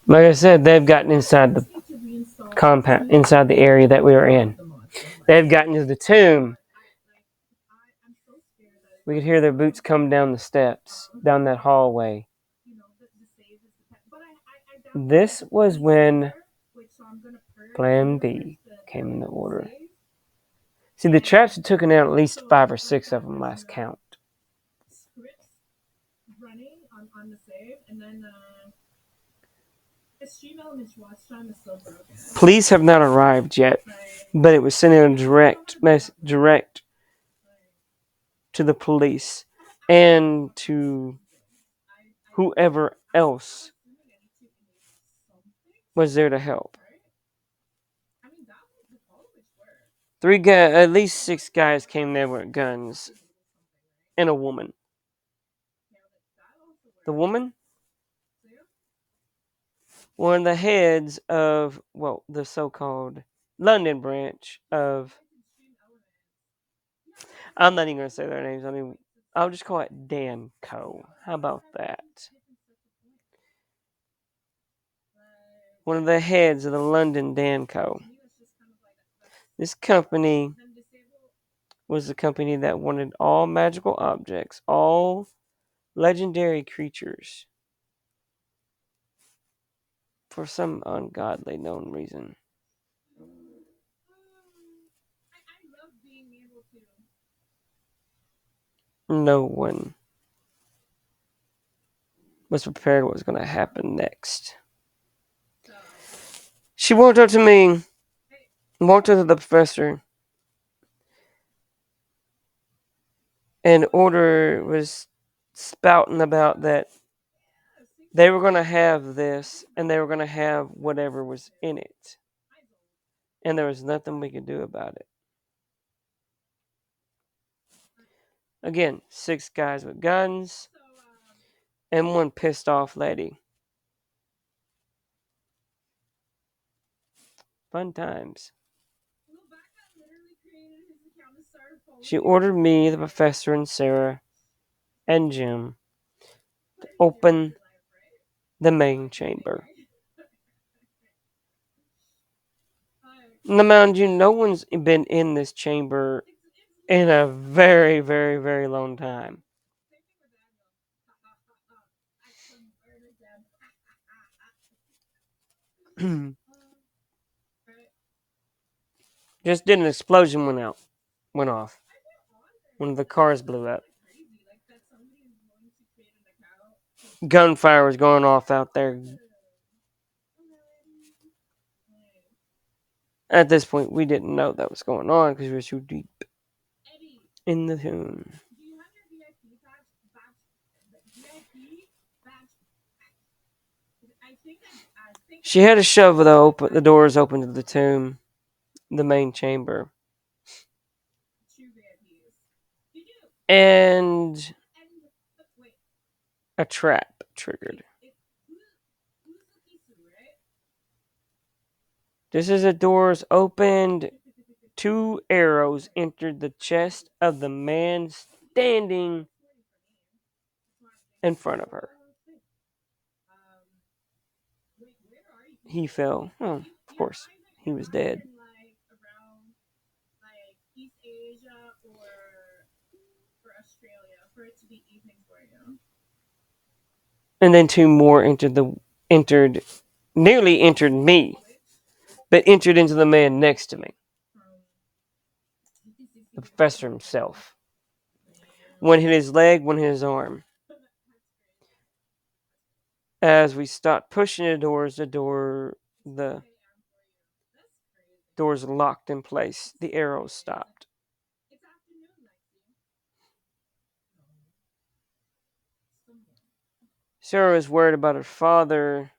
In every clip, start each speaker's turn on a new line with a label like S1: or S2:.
S1: Like I said, they've gotten inside the compound, inside the area that we were in. They've gotten to the tomb. We could hear their boots come down the steps, down that hallway. This was when Plan B came into order. See, the traps had taken out at least 5 or 6 of them last count. Police have not arrived yet, but it was sending a direct to the police and to whoever else was there to help. At least 6 guys came there with guns, and a woman. The woman, one of the heads of, the so-called London branch of. I'm not even going to say their names. I mean, I'll just call it Danco. How about that? One of the heads of the London Danco. This company was the company that wanted all magical objects, all legendary creatures, for some ungodly known reason. No one was prepared what was going to happen next. She walked up to me, walked up to the professor, and order was spouting about that they were going to have this and they were going to have whatever was in it. And there was nothing we could do about it. Again, 6 guys with guns and one pissed off lady. Fun times. She ordered me, the professor, and Sarah, and Jim to open the main chamber. Now, mind you, no one's been in this chamber in a very, very, very long time. Just did an explosion went off. One of the cars blew up. Gunfire was going off out there. At this point, we didn't know that was going on because we were too deep in the tomb. She had to shove the doors open to the tomb, the main chamber. And a trap triggered. Just as the doors opened, 2 arrows entered the chest of the man standing in front of her. He fell. Oh, of course, he was dead. And then 2 more nearly entered me, but entered into the man next to me. The professor himself. One hit his leg, one hit his arm. As we stopped pushing the doors locked in place. The arrows stopped. Sarah was worried about her father,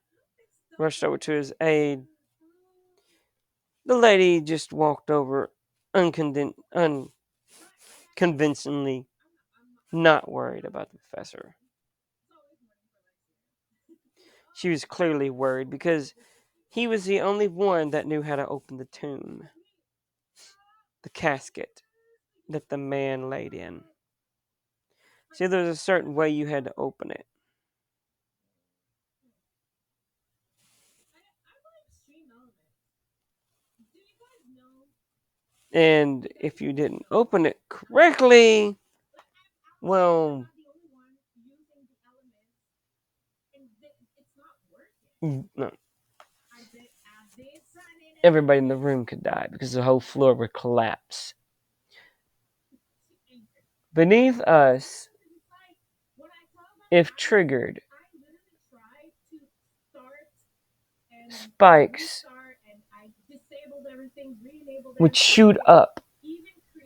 S1: rushed over to his aid. The lady just walked over unconvincingly, not worried about the professor. She was clearly worried because he was the only one that knew how to open the tomb, the casket that the man laid in. See, there's a certain way you had to open it. And if you didn't open it correctly, well, no, everybody in the room could die because the whole floor would collapse. Beneath us, if triggered, spikes would shoot up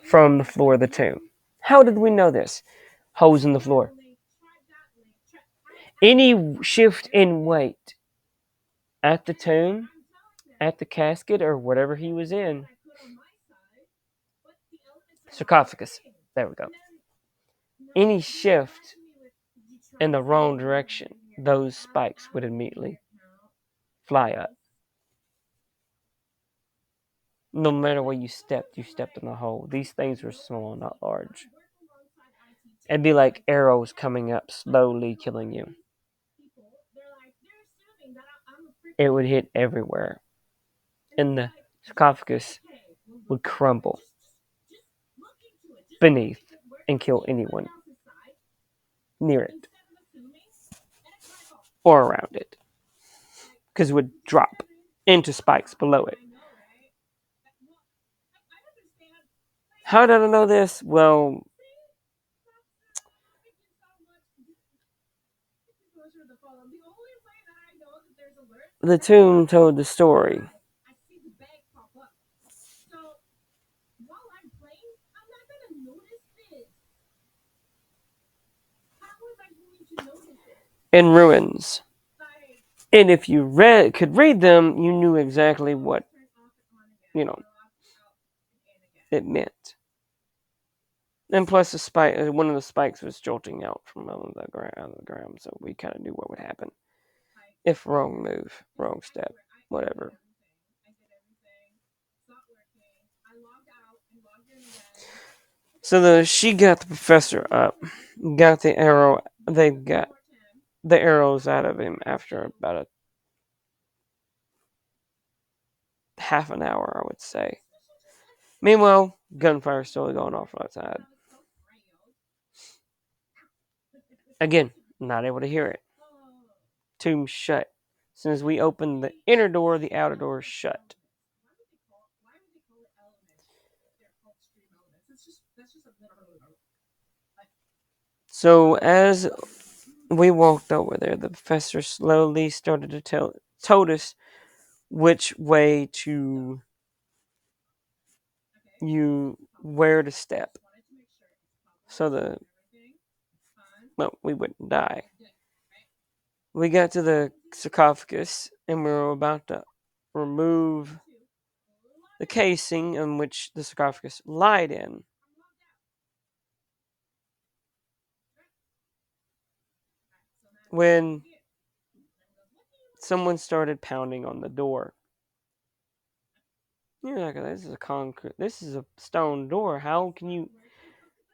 S1: from the floor of the tomb. How did we know this? Holes in the floor. Any shift in weight at the tomb, at the casket, or whatever he was in, sarcophagus, there we go. Any shift in the wrong direction, those spikes would immediately fly up. No matter where you stepped in a hole. These things were small, not large. It'd be like arrows coming up, slowly killing you. It would hit everywhere. And the sarcophagus would crumble beneath and kill anyone near it or around it. Because it would drop into spikes below it. How did I know this? Well, the tomb told the story. In ruins. And if you could read them, you knew exactly what, it meant. And plus, one of the spikes was jolting out from out of the ground, so we kind of knew what would happen. If wrong move, wrong step, whatever. So she got the professor up, got the arrow. They got the arrows out of him after about a half an hour, I would say. Meanwhile, gunfire still going off outside. Again, not able to hear it. Tomb shut. As soon as we open the inner door, the outer door is shut. So as we walked over there, the professor slowly started to told us which way to where to step. So we wouldn't die. We got to the sarcophagus and we were about to remove the casing in which the sarcophagus lied in. When someone started pounding on the door. You're like, this is a stone door. How can you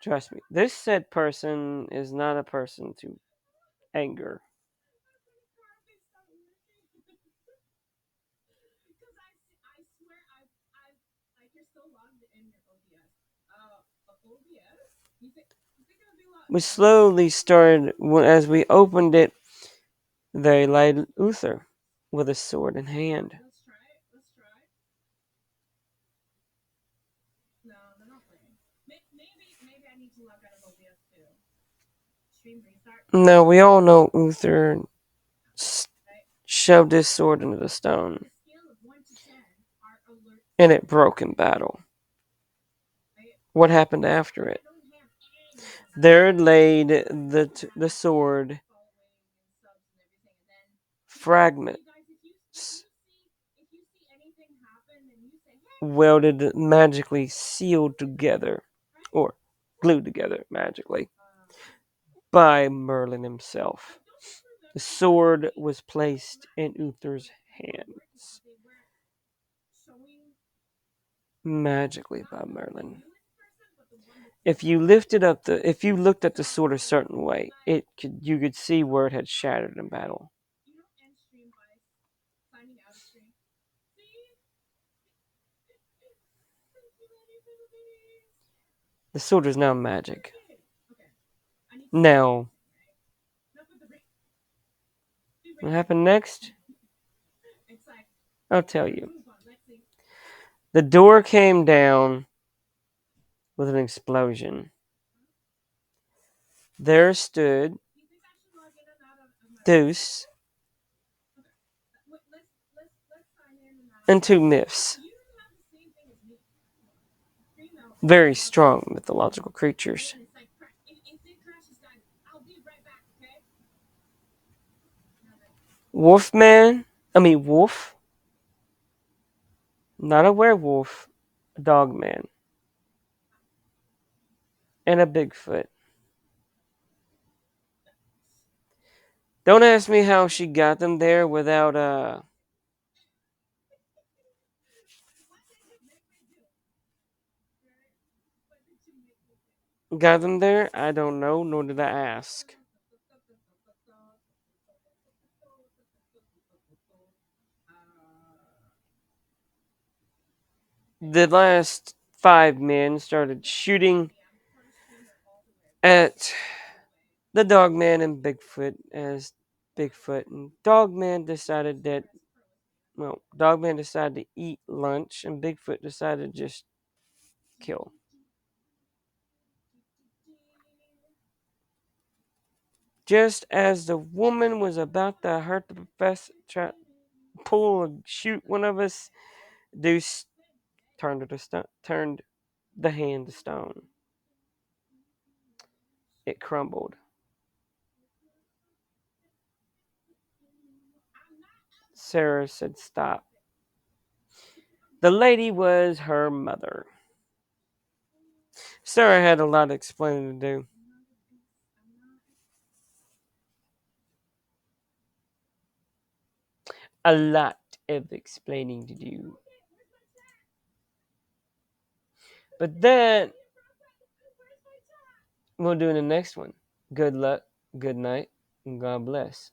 S1: trust me? This said person is not a person to anger. We slowly started, as we opened it, they laid Uther with a sword in hand. Now, we all know Uther shoved his sword into the stone, and it broke in battle. What happened after it? There laid the sword fragments welded, magically sealed together, or glued together magically, by Merlin himself. The sword was placed in Uther's hands, magically by Merlin. if you looked at the sword a certain way, you could see where it had shattered in battle. The sword is now magic. Now, what happened next? I'll tell you. The door came down with an explosion. There stood Deuce and two myths. Very strong mythological creatures. Wolf, not a werewolf, a dog man, and a Bigfoot. Don't ask me how she got them there without got them there. I don't know, nor did I ask. The last five men started shooting at the Dogman and Bigfoot as Bigfoot and Dogman decided that Dogman decided to eat lunch and Bigfoot decided to just kill. Just as the woman was about to hurt the professor, pull and shoot one of us, Deuce turned the hand to stone. It crumbled. Sarah said, "Stop." The lady was her mother. Sarah had a lot of explaining to do. A lot of explaining to do. But then we'll do in the next one. Good luck, good night, and God bless.